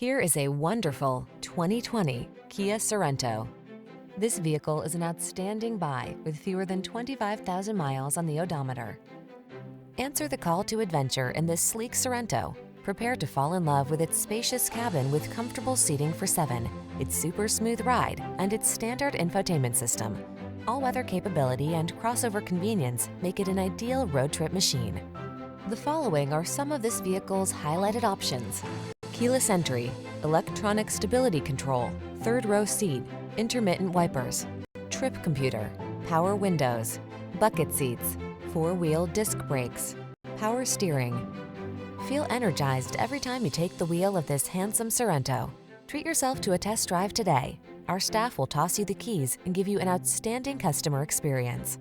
Here is a wonderful 2020 Kia Sorento. This vehicle is an outstanding buy with fewer than 25,000 miles on the odometer. Answer the call to adventure in this sleek Sorento. Prepare to fall in love with its spacious cabin with comfortable seating for 7, its super smooth ride, and its standard infotainment system. All-weather capability and crossover convenience make it an ideal road trip machine. The following are some of this vehicle's highlighted options: keyless entry, electronic stability control, third-row seat, intermittent wipers, trip computer, power windows, bucket seats, four-wheel disc brakes, power steering. Feel energized every time you take the wheel of this handsome Sorento. Treat yourself to a test drive today. Our staff will toss you the keys and give you an outstanding customer experience.